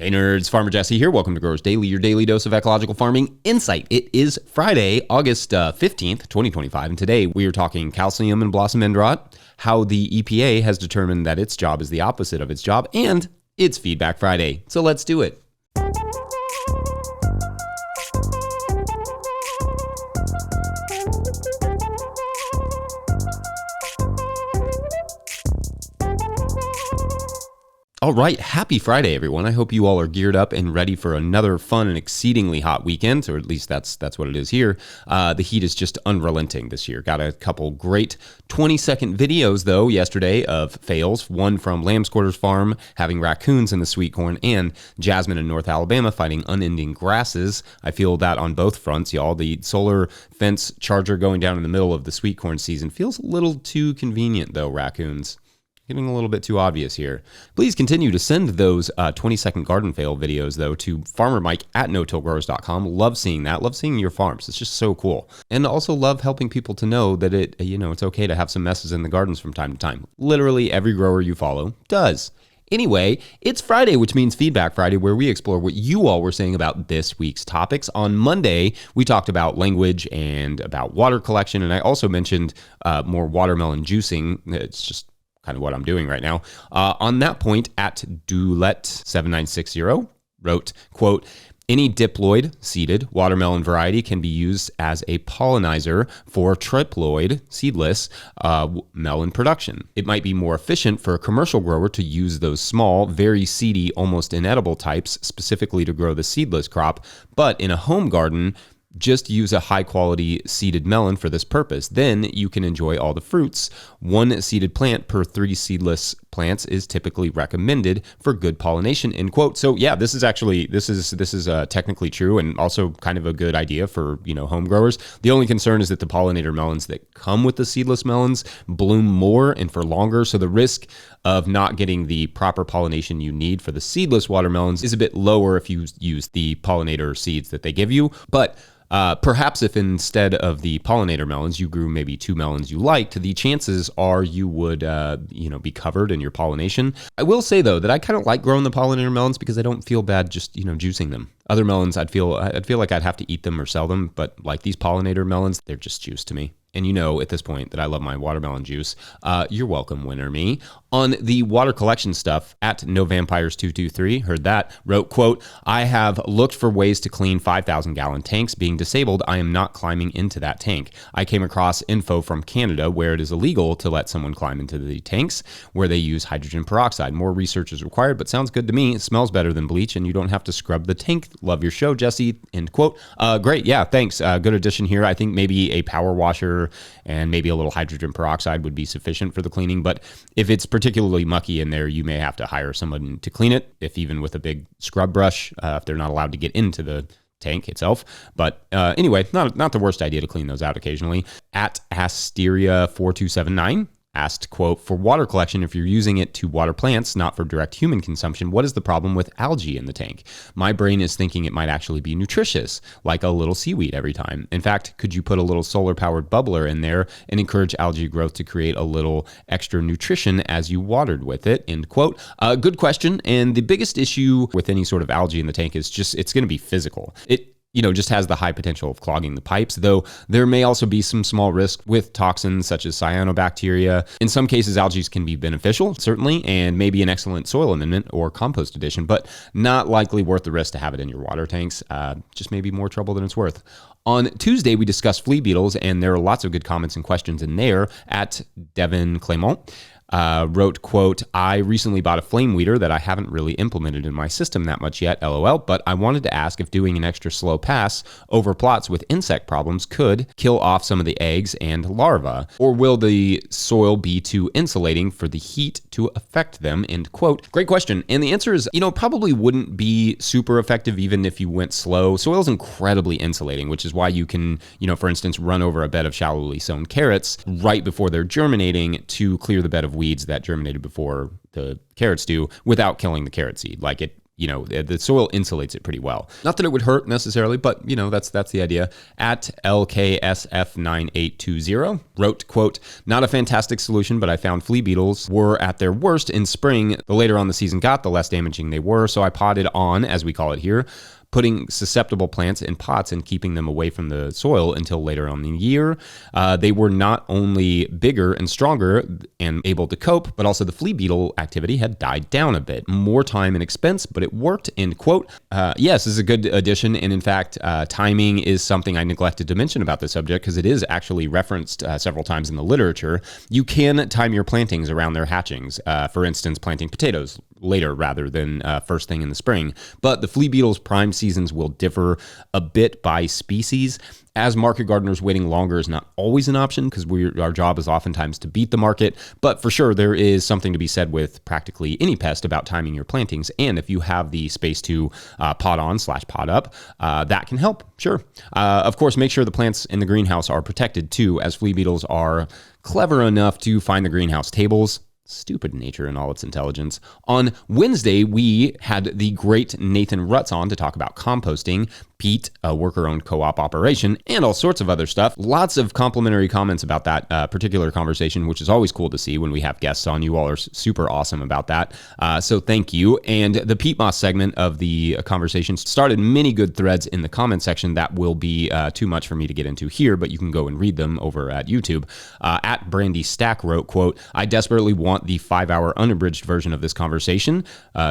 Hey nerds, Farmer Jesse here. Welcome to Growers Daily, your daily dose of ecological farming insight. It is Friday, August 15th, 2025, and today we are talking calcium and blossom end rot, how the EPA has determined that its job is the opposite of its job, and it's Feedback Friday. So let's do it. All right, happy Friday, everyone. I hope you all are geared up and ready for another fun and exceedingly hot weekend, or at least that's what it is here. The heat is just unrelenting this year. Got a couple great 20-second videos, though, yesterday of fails. One from Lamb's Quarters Farm having raccoons in the sweet corn, and Jasmine in North Alabama fighting unending grasses. I feel that on both fronts, y'all. The solar fence charger going down in the middle of the sweet corn season feels a little too convenient, though, raccoons. Getting a little bit too obvious here. Please continue to send those 20-second garden fail videos, though, to farmermike@no-tillgrowers.com. Love seeing that. Love seeing your farms. It's just so cool. And also love helping people to know that it's okay to have some messes in the gardens from time to time. Literally every grower you follow does. Anyway, it's Friday, which means Feedback Friday, where we explore what you all were saying about this week's topics. On Monday, we talked about language and about water collection, and I also mentioned more watermelon juicing. It's just kind of what I'm doing right now. On that point, at Dulet7960 wrote, quote, any diploid seeded watermelon variety can be used as a pollinizer for triploid seedless melon production. It might be more efficient for a commercial grower to use those small, very seedy, almost inedible types specifically to grow the seedless crop, but in a home garden, just use a high-quality seeded melon for this purpose. Then you can enjoy all the fruits. One seeded plant per 3 seedless plants is typically recommended for good pollination, end quote. So yeah, this is technically true and also kind of a good idea for, home growers. The only concern is that the pollinator melons that come with the seedless melons bloom more and for longer. So the risk of not getting the proper pollination you need for the seedless watermelons is a bit lower if you use the pollinator seeds that they give you. But perhaps if instead of the pollinator melons, you grew maybe 2 melons you liked, the chances are you would, be covered in your pollination. I will say, though, that I kind of like growing the pollinator melons because I don't feel bad just, juicing them. Other melons, I'd feel like I'd have to eat them or sell them, but like these pollinator melons, they're just juice to me. And at this point that I love my watermelon juice. You're welcome, winner me. On the water collection stuff, at NoVampires223, heard that, wrote, quote, I have looked for ways to clean 5,000-gallon tanks. Being disabled, I am not climbing into that tank. I came across info from Canada where it is illegal to let someone climb into the tanks where they use hydrogen peroxide. More research is required, but sounds good to me. It smells better than bleach, and you don't have to scrub the tank. Love your show, Jesse, end quote. Great, yeah, thanks. Good addition here. I think maybe a power washer and maybe a little hydrogen peroxide would be sufficient for the cleaning. But if it's particularly mucky in there, you may have to hire someone to clean it, if even with a big scrub brush, if they're not allowed to get into the tank itself. But anyway, not the worst idea to clean those out occasionally. At Asteria4279 asked, quote, for water collection, if you're using it to water plants, not for direct human consumption, what is the problem with algae in the tank? My brain is thinking it might actually be nutritious, like a little seaweed every time. In fact, could you put a little solar-powered bubbler in there and encourage algae growth to create a little extra nutrition as you watered with it, end quote. Good question. And the biggest issue with any sort of algae in the tank is just, it's going to be physical. It just has the high potential of clogging the pipes, though there may also be some small risk with toxins such as cyanobacteria. In some cases, algae can be beneficial, certainly, and maybe an excellent soil amendment or compost addition, but not likely worth the risk to have it in your water tanks. Just maybe more trouble than it's worth. On Tuesday, we discussed flea beetles, and there are lots of good comments and questions in there. At Devin Clement wrote, quote, I recently bought a flame weeder that I haven't really implemented in my system that much yet, LOL, but I wanted to ask if doing an extra slow pass over plots with insect problems could kill off some of the eggs and larvae, or will the soil be too insulating for the heat to affect them, end quote. Great question. And the answer is, probably wouldn't be super effective even if you went slow. Soil is incredibly insulating, which is why you can, for instance, run over a bed of shallowly sown carrots right before they're germinating to clear the bed of weeds that germinated before the carrots do without killing the carrot seed. Like the soil insulates it pretty well. Not that it would hurt necessarily, but that's the idea. At LKSF9820 wrote, quote, "Not a fantastic solution, but I found flea beetles were at their worst in spring. The later on the season got, the less damaging they were. So I potted on, as we call it here, putting susceptible plants in pots and keeping them away from the soil until later on in the year. They were not only bigger and stronger and able to cope, but also the flea beetle activity had died down a bit. More time and expense, but it worked," end quote. Yes, this is a good addition. And in fact, timing is something I neglected to mention about this subject because it is actually referenced several times in the literature. You can time your plantings around their hatchings. For instance, planting potatoes later rather than first thing in the spring. But the flea beetle's prime seasons will differ a bit by species. As market gardeners, waiting longer is not always an option because our job is oftentimes to beat the market. But for sure, there is something to be said with practically any pest about timing your plantings. And if you have the space to pot on/pot up, that can help. Sure. Of course, make sure the plants in the greenhouse are protected too, as flea beetles are clever enough to find the greenhouse tables. Stupid nature in all its intelligence. On Wednesday, we had the great Nathan Rutz on to talk about composting, Pete, a worker-owned co-op operation, and all sorts of other stuff. Lots of complimentary comments about that particular conversation, which is always cool to see when we have guests on. You all are super awesome about that. So thank you. And the Peat Moss segment of the conversation started many good threads in the comment section that will be too much for me to get into here, but you can go and read them over at YouTube. At Brandy Stack wrote, quote, "I desperately want the 5-hour unabridged version of this conversation.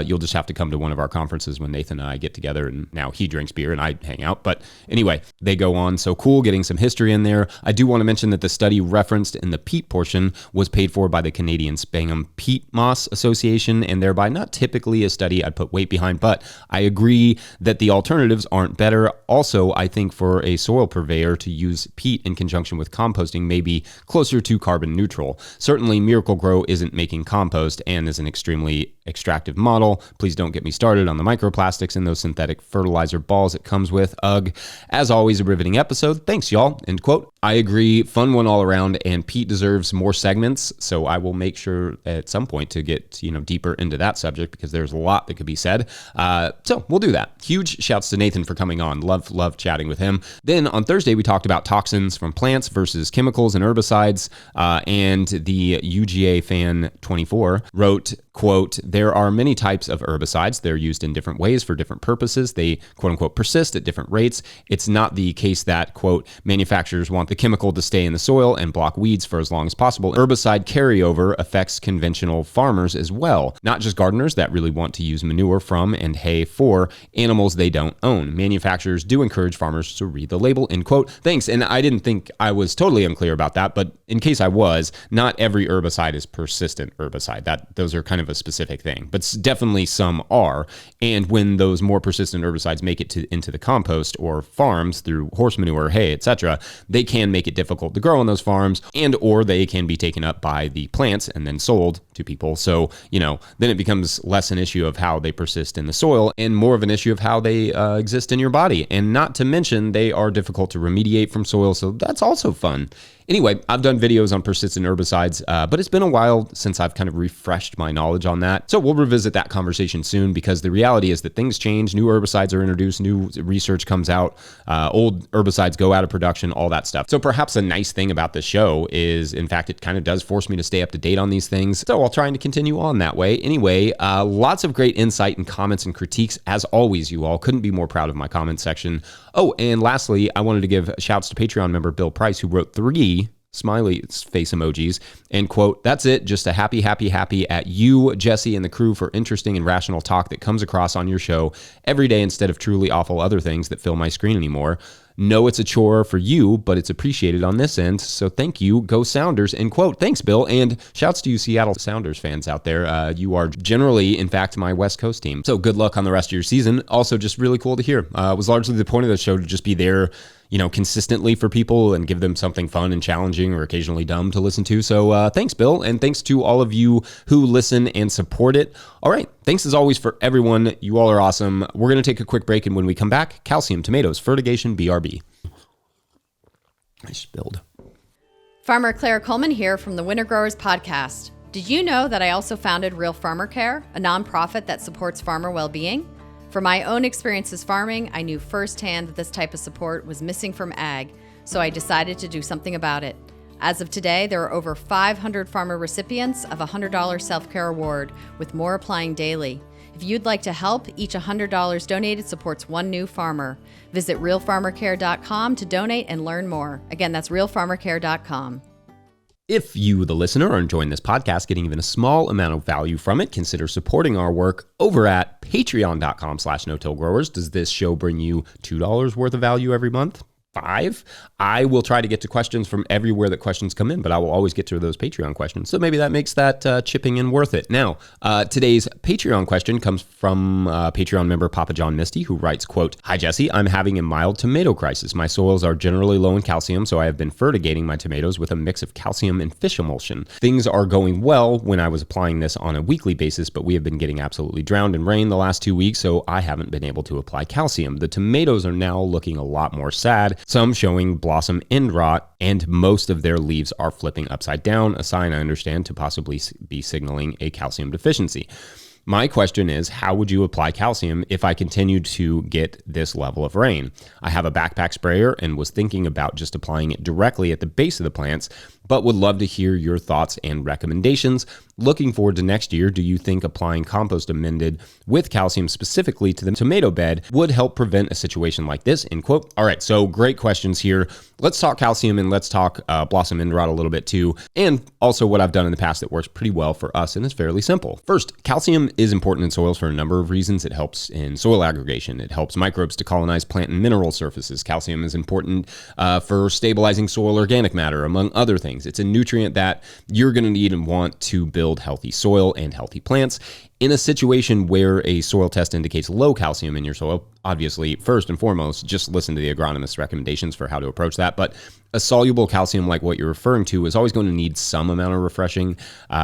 You'll just have to come to one of our conferences when Nathan and I get together, and now he drinks beer and I hang out." But anyway, they go on. So cool, getting some history in there. I do want to mention that the study referenced in the peat portion was paid for by the Canadian Spangam Peat Moss Association, and thereby not typically a study I'd put weight behind, but I agree that the alternatives aren't better. Also, I think for a soil purveyor to use peat in conjunction with composting may be closer to carbon neutral. Certainly, Miracle Grow isn't making compost and is an extremely extractive model. Please don't get me started on the microplastics in those synthetic fertilizer balls it comes with. Ugh. As always, a riveting episode. Thanks, y'all. End quote. I agree. Fun one all around, and Pete deserves more segments, so I will make sure at some point to get deeper into that subject because there's a lot that could be said. So we'll do that. Huge shouts to Nathan for coming on. Love chatting with him. Then on Thursday, we talked about toxins from plants versus chemicals and herbicides, and the UGA fan 24 wrote, quote, "There are many types of herbicides. They're used in different ways for different purposes. They, quote unquote, persist at different rates. It's not the case that, quote, manufacturers want the chemical to stay in the soil and block weeds for as long as possible. Herbicide carryover affects conventional farmers as well, not just gardeners that really want to use manure from and hay for animals they don't own. Manufacturers do encourage farmers to read the label," end quote. Thanks. And I didn't think I was totally unclear about that, but in case I was, not every herbicide is persistent herbicide. Those are kind of a specific thing, but definitely some are. And when those more persistent herbicides make it into the compost or farms through horse manure, hay, etc., they can make it difficult to grow on those farms, and or they can be taken up by the plants and then sold to people. So, then it becomes less an issue of how they persist in the soil and more of an issue of how they exist in your body. And not to mention, they are difficult to remediate from soil, so that's also fun. Anyway, I've done videos on persistent herbicides, but it's been a while since I've kind of refreshed my knowledge on that. So we'll revisit that conversation soon, because the reality is that things change. New herbicides are introduced, new research comes out, old herbicides go out of production, all that stuff. So perhaps a nice thing about this show is, in fact, it kind of does force me to stay up to date on these things. So I'll try to continue on that way. Anyway, lots of great insight and comments and critiques. As always, you all couldn't be more proud of my comment section. Oh, and lastly, I wanted to give shouts to Patreon member Bill Price, who wrote 3 smiley face emojis and quote, "That's it. Just a happy at you, Jesse, and the crew for interesting and rational talk that comes across on your show every day instead of truly awful other things that fill my screen anymore. Know it's a chore for you, but it's appreciated on this end. So thank you. Go Sounders," end quote. Thanks, Bill. And shouts to you Seattle Sounders fans out there. You are generally, in fact, my West Coast team. So good luck on the rest of your season. Also, just really cool to hear. It was largely the point of the show to just be there, consistently for people and give them something fun and challenging or occasionally dumb to listen to. So thanks, Bill. And thanks to all of you who listen and support it. All right. Thanks as always for everyone. You all are awesome. We're going to take a quick break. And when we come back, calcium, tomatoes, fertigation, BRB. I spilled. Farmer Claire Coleman here from the Winter Growers Podcast. Did you know that I also founded Real Farmer Care, a nonprofit that supports farmer well-being? From my own experiences farming, I knew firsthand that this type of support was missing from ag, so I decided to do something about it. As of today, there are over 500 farmer recipients of a $100 self-care award, with more applying daily. If you'd like to help, each $100 donated supports one new farmer. Visit realfarmercare.com to donate and learn more. Again, that's realfarmercare.com. If you, the listener, are enjoying this podcast, getting even a small amount of value from it, consider supporting our work over at patreon.com/no-till-growers. Does this show bring you $2 worth of value every month? 5? I will try to get to questions from everywhere that questions come in, but I will always get to those Patreon questions. So maybe that makes that chipping in worth it. Now, today's Patreon question comes from Patreon member Papa John Misty, who writes, quote, "Hi, Jesse. I'm having a mild tomato crisis. My soils are generally low in calcium, so I have been fertigating my tomatoes with a mix of calcium and fish emulsion. Things are going well when I was applying this on a weekly basis, but we have been getting absolutely drowned in rain the last 2 weeks, so I haven't been able to apply calcium. The tomatoes are now looking a lot more sad, some showing blossom end rot, and most of their leaves are flipping upside down, a sign I understand to possibly be signaling a calcium deficiency. My question is, how would you apply calcium if I continued to get this level of rain? I have a backpack sprayer and was thinking about just applying it directly at the base of the plants, but would love to hear your thoughts and recommendations. Looking forward to next year, do you think applying compost amended with calcium specifically to the tomato bed would help prevent a situation like this?" End quote. All right, so great questions here. Let's talk calcium and let's talk blossom end rot a little bit too, and also what I've done in the past that works pretty well for us and is fairly simple. First, calcium is important in soils for a number of reasons. It helps in soil aggregation. It helps microbes to colonize plant and mineral surfaces. Calcium is important for stabilizing soil organic matter, among other things. It's a nutrient that you're going to need and want to build healthy soil and healthy plants. In a situation where a soil test indicates low calcium in your soil, obviously, first and foremost, just listen to the agronomist's recommendations for how to approach that. But a soluble calcium like what you're referring to is always going to need some amount of refreshing.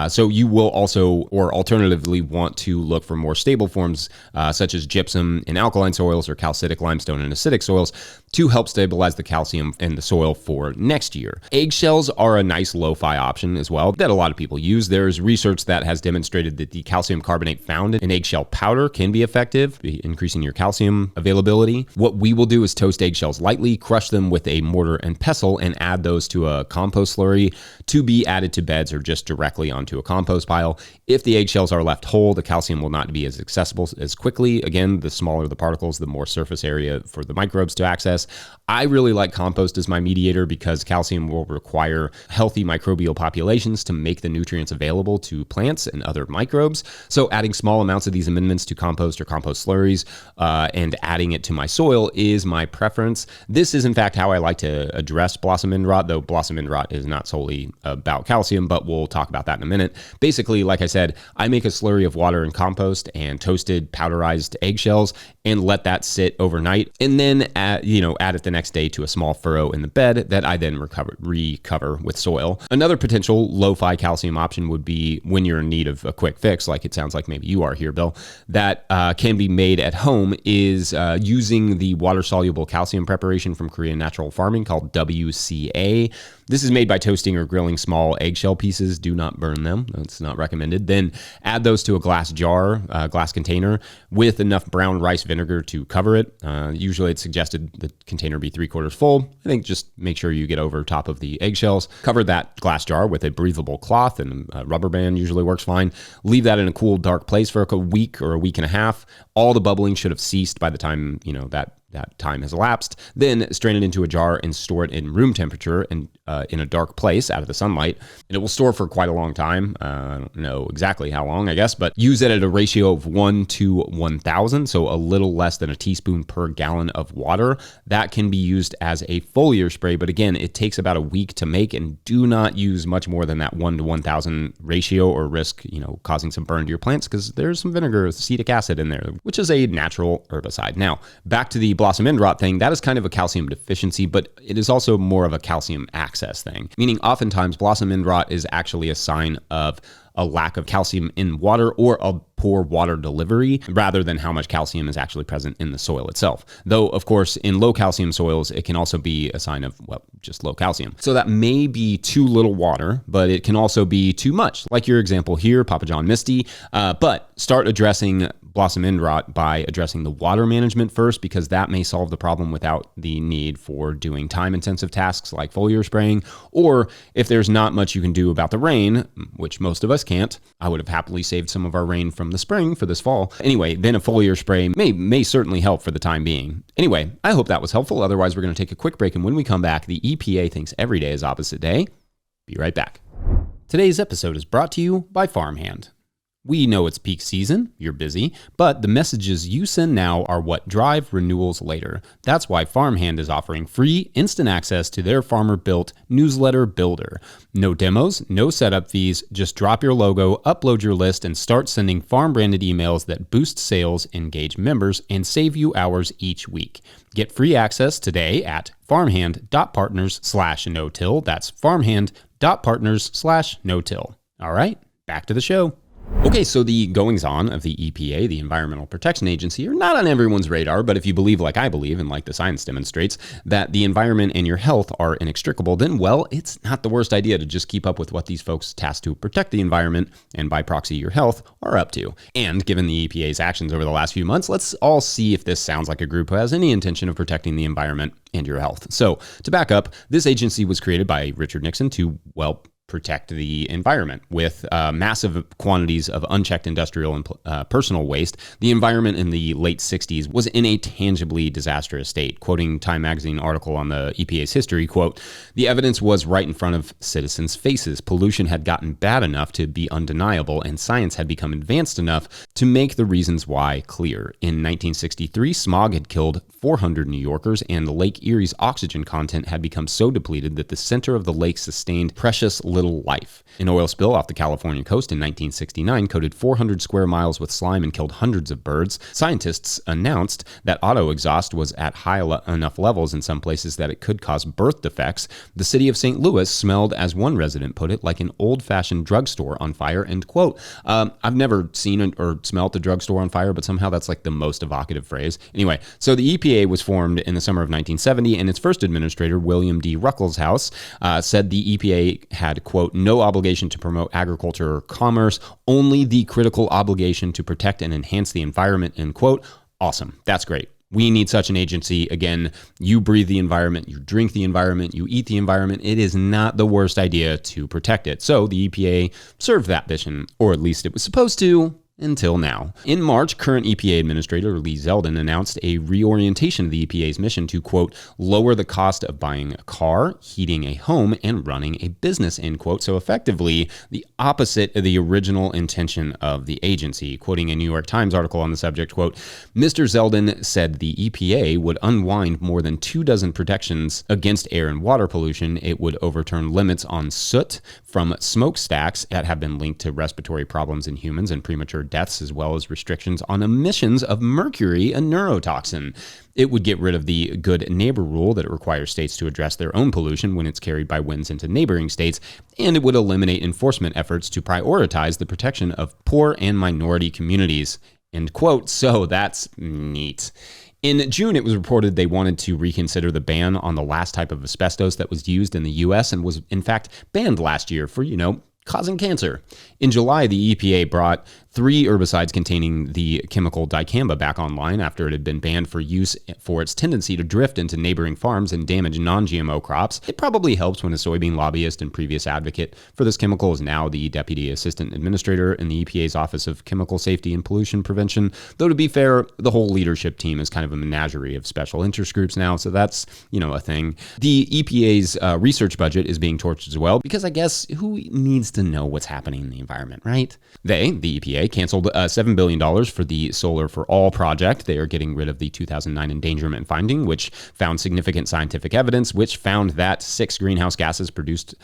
So you will also, or alternatively, want to look for more stable forms such as gypsum in alkaline soils or calcitic limestone in acidic soils to help stabilize the calcium in the soil for next year. Eggshells are a nice lo-fi option as well that a lot of people use. There's research that has demonstrated that the calcium carbonate found in eggshell powder can be effective, increasing your calcium availability. What we will do is toast eggshells lightly, crush them with a mortar and pestle, and add those to a compost slurry to be added to beds or just directly onto a compost pile. If the eggshells are left whole, the calcium will not be as accessible as quickly. Again, the smaller the particles, the more surface area for the microbes to access. I really like compost as my mediator because calcium will require healthy microbial populations to make the nutrients available to plants and other microbes. So adding small amounts of these amendments to compost or compost slurries and adding it to my soil is my preference. This is in fact how I like to address blossom end rot, though blossom end rot is not solely about calcium, but we'll talk about that in a minute. Basically, like I said, I make a slurry of water and compost and toasted powderized eggshells and let that sit overnight, and then add it the next day to a small furrow in the bed that I then recover with soil. Another potential lo-fi calcium option would be when you're in need of a quick fix, like it sounds like maybe you are here, Bill, that can be made at home is using the water-soluble calcium preparation from Korean Natural Farming called WCA. This is made by toasting or grilling small eggshell pieces. Do not burn them. That's not recommended. Then add those to a glass jar, glass container with enough brown rice vinegar to cover it. Usually it's suggested the container be 3/4 full. I think just make sure you get over top of the eggshells. Cover that glass jar with a breathable cloth, and a rubber band usually works fine. Leave that in a cool, dark place for a week or a week and a half. All the bubbling should have ceased by the time that time has elapsed. Then strain it into a jar and store it in room temperature and in a dark place out of the sunlight. And it will store for quite a long time. I don't know exactly how long, I guess, but use it at a ratio of 1 to 1,000, so a little less than a teaspoon per gallon of water. That can be used as a foliar spray, but again, it takes about a week to make, and do not use much more than that 1 to 1,000 ratio or risk, causing some burn to your plants, because there's some vinegar, acetic acid in there, which is a natural herbicide. Now, back to the blossom end rot thing. That is kind of a calcium deficiency, but it is also more of a calcium access thing, meaning oftentimes blossom end rot is actually a sign of a lack of calcium in water or a poor water delivery rather than how much calcium is actually present in the soil itself. Though, of course, in low calcium soils, it can also be a sign of, well, just low calcium. So that may be too little water, but it can also be too much, like your example here, Papa John Misty. But start addressing blossom end rot by addressing the water management first, because that may solve the problem without the need for doing time-intensive tasks like foliar spraying. Or if there's not much you can do about the rain, which most of us can't, I would have happily saved some of our rain from the spring for this fall. Anyway, then a foliar spray may certainly help for the time being. Anyway, I hope that was helpful. Otherwise, we're going to take a quick break, and when we come back, the EPA thinks every day is opposite day. Be right back. Today's episode is brought to you by Farmhand. We know it's peak season, you're busy, but the messages you send now are what drive renewals later. That's why Farmhand is offering free instant access to their farmer-built newsletter builder. No demos, no setup fees, just drop your logo, upload your list, and start sending farm-branded emails that boost sales, engage members, and save you hours each week. Get free access today at farmhand.partners/no-till. That's farmhand.partners/no-till. All right, back to the show. Okay, so the goings-on of the EPA, the Environmental Protection Agency, are not on everyone's radar, but if you believe like I believe, and like the science demonstrates, that the environment and your health are inextricable, then, well, it's not the worst idea to just keep up with what these folks tasked to protect the environment, and by proxy your health, are up to. And given the EPA's actions over the last few months, let's all see if this sounds like a group who has any intention of protecting the environment and your health. So, to back up, this agency was created by Richard Nixon to, well, protect the environment. With massive quantities of unchecked industrial and personal waste, the environment in the late 60s was in a tangibly disastrous state. Quoting Time magazine article on the EPA's history, quote, "The evidence was right in front of citizens' faces. Pollution had gotten bad enough to be undeniable, and science had become advanced enough to make the reasons why clear. In 1963, smog had killed 400 New Yorkers, and the Lake Erie's oxygen content had become so depleted that the center of the lake sustained precious little life. An oil spill off the California coast in 1969 coated 400 square miles with slime and killed hundreds of birds. Scientists announced that auto exhaust was at high enough levels in some places that it could cause birth defects. The city of St. Louis smelled, as one resident put it, like an old-fashioned drugstore on fire," end quote. I've never seen or smelled a drugstore on fire, but somehow that's like the most evocative phrase. Anyway, so the EPA was formed in the summer of 1970, and its first administrator, William D. Ruckelshaus, said the EPA had, quote, "no obligation to promote agriculture or commerce, only the critical obligation to protect and enhance the environment," end quote. Awesome. That's great. We need such an agency. Again, you breathe the environment, you drink the environment, you eat the environment. It is not the worst idea to protect it. So the EPA served that mission, or at least it was supposed to. Until now. In March, current EPA Administrator Lee Zeldin announced a reorientation of the EPA's mission to, quote, "lower the cost of buying a car, heating a home, and running a business," end quote. So effectively, the opposite of the original intention of the agency. Quoting a New York Times article on the subject, quote, "Mr. Zeldin said the EPA would unwind more than 24 protections against air and water pollution. It would overturn limits on soot from smokestacks that have been linked to respiratory problems in humans and premature deaths, as well as restrictions on emissions of mercury, a neurotoxin. It would get rid of the good neighbor rule that it requires states to address their own pollution when it's carried by winds into neighboring states, and it would eliminate enforcement efforts to prioritize the protection of poor and minority communities," end quote. So that's neat. In June, it was reported they wanted to reconsider the ban on the last type of asbestos that was used in the U.S. and was, in fact, banned last year for, causing cancer. In July, the EPA brought 3 herbicides containing the chemical dicamba back online after it had been banned for use for its tendency to drift into neighboring farms and damage non-GMO crops. It probably helps when a soybean lobbyist and previous advocate for this chemical is now the Deputy Assistant Administrator in the EPA's Office of Chemical Safety and Pollution Prevention. Though to be fair, the whole leadership team is kind of a menagerie of special interest groups now, so that's, a thing. The EPA's research budget is being torched as well, because I guess who needs to know what's happening in the environment, right? They, the EPA, EPA canceled $7 billion for the Solar for All project. They are getting rid of the 2009 endangerment finding, which found significant scientific evidence, which found that 6 greenhouse gases produced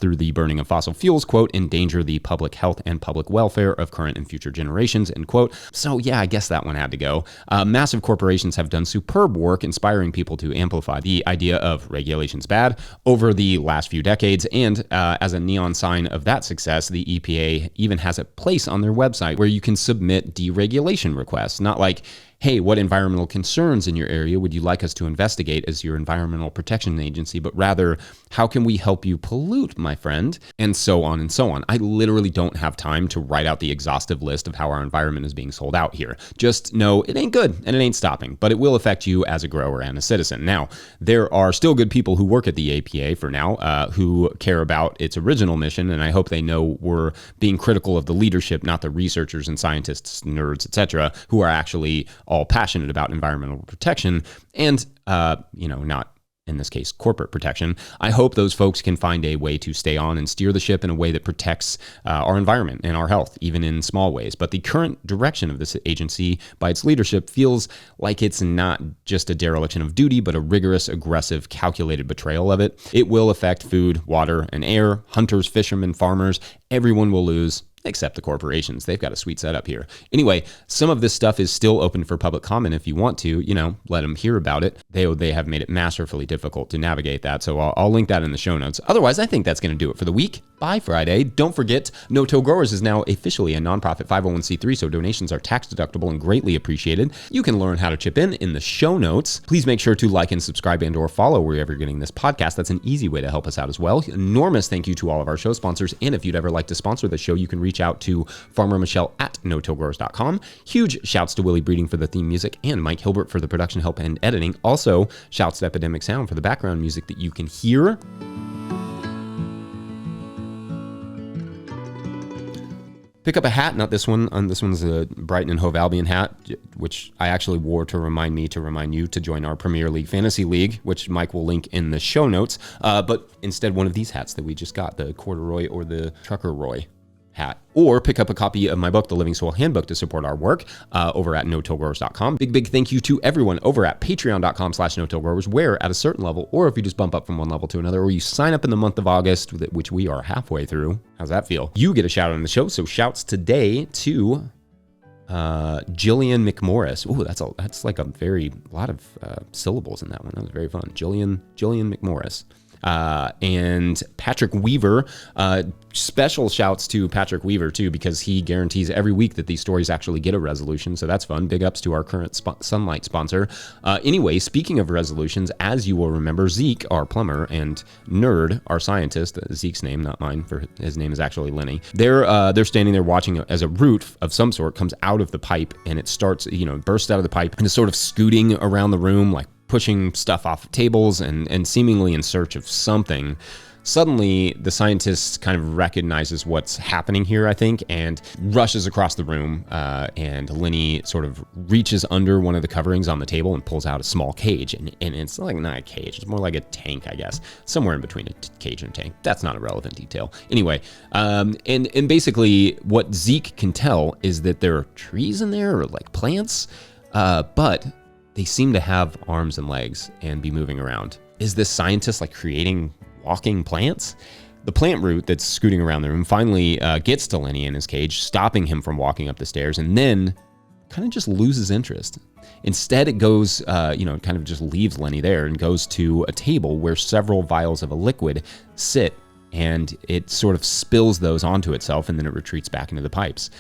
through the burning of fossil fuels, quote, endanger the public health and public welfare of current and future generations, end quote. So yeah, I guess that one had to go. Massive corporations have done superb work inspiring people to amplify the idea of regulations bad over the last few decades. And as a neon sign of that success, the EPA even has a place on their website where you can submit deregulation requests. Not like, hey, what environmental concerns in your area would you like us to investigate as your environmental protection agency, but rather, how can we help you pollute, my friend? And so on and so on. I literally don't have time to write out the exhaustive list of how our environment is being sold out here. Just know it ain't good and it ain't stopping, but it will affect you as a grower and a citizen. Now, there are still good people who work at the EPA for now, who care about its original mission, and I hope they know we're being critical of the leadership, not the researchers and scientists, nerds, etc., who are actually all passionate about environmental protection and, not in this case, corporate protection. I hope those folks can find a way to stay on and steer the ship in a way that protects our environment and our health, even in small ways. But the current direction of this agency by its leadership feels like it's not just a dereliction of duty, but a rigorous, aggressive, calculated betrayal of it. It will affect food, water, and air. Hunters, fishermen, farmers, everyone will lose, except the corporations. They've got a sweet setup here. Anyway, some of this stuff is still open for public comment if you want to, let them hear about it. They have made it masterfully difficult to navigate that, so I'll link that in the show notes. Otherwise, I think that's going to do it for the week. By Friday, don't forget, No-Till Growers is now officially a nonprofit 501c3, so donations are tax deductible and greatly appreciated. You can learn how to chip in the show notes. Please make sure to like and subscribe and or follow wherever you're getting this podcast. That's an easy way to help us out as well. Enormous thank you to all of our show sponsors, and if you'd ever like to sponsor the show, you can reach out to Farmer Michelle at no-tillgrowers.com. Huge shouts to Willie Breeding for the theme music and Mike Hilbert for the production help and editing. Also, shouts to Epidemic Sound for the background music that you can hear. Pick up a hat, not this one. This one's a Brighton and Hove Albion hat, which I actually wore to remind you to join our Premier League Fantasy League, which Mike will link in the show notes. But instead, one of these hats that we just got, the Corduroy or the Trucker Roy hat. Or pick up a copy of my book, The Living Soil Handbook, to support our work over at no-tillgrowers.com. Big thank you to everyone over at patreon.com/no-tillgrowers, where at a certain level, or if you just bump up from one level to another, or you sign up in the month of August, which we are halfway through. How's that feel? You get a shout out on the show. So shouts today to Jillian McMorris. Ooh, that's like a lot of syllables in that one. That was very fun. Jillian McMorris. And Patrick Weaver, special shouts to Patrick Weaver too, because he guarantees every week that these stories actually get a resolution. So that's fun. Big ups to our current Sunlight sponsor. Anyway, speaking of resolutions, as you will remember, Zeke, our plumber, and Nerd, our scientist, Zeke's name, not mine, for his name is actually Lenny. They're standing there watching as a root of some sort comes out of the pipe, and it starts, bursts out of the pipe and is sort of scooting around the room, like pushing stuff off tables and seemingly in search of something. Suddenly, the scientist kind of recognizes what's happening here, I think, and rushes across the room, and Lenny sort of reaches under one of the coverings on the table and pulls out a small cage, and it's like not a cage, it's more like a tank, I guess, somewhere in between a cage and a tank. That's not a relevant detail. Anyway, and basically what Zeke can tell is that there are trees in there, or like plants, but they seem to have arms and legs and be moving around. Is this scientist like creating walking plants? The plant root that's scooting around the room finally gets to Lenny in his cage, stopping him from walking up the stairs, and then kind of just loses interest. Instead, it goes, kind of just leaves Lenny there and goes to a table where several vials of a liquid sit, and it sort of spills those onto itself, and then it retreats back into the pipes.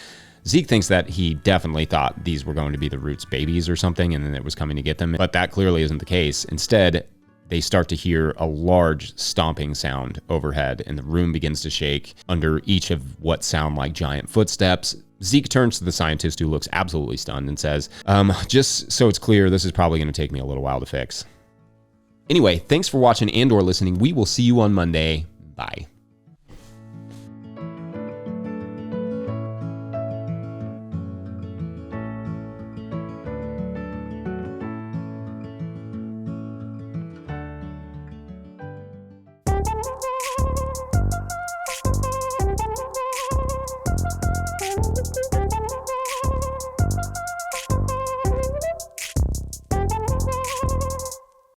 Zeke thinks that he definitely thought these were going to be the root's babies or something, and then it was coming to get them, but that clearly isn't the case. Instead, they start to hear a large stomping sound overhead, and the room begins to shake under each of what sound like giant footsteps. Zeke turns to the scientist, who looks absolutely stunned, and says, just so it's clear, this is probably going to take me a little while to fix. Anyway, thanks for watching and or listening. We will see you on Monday. Bye.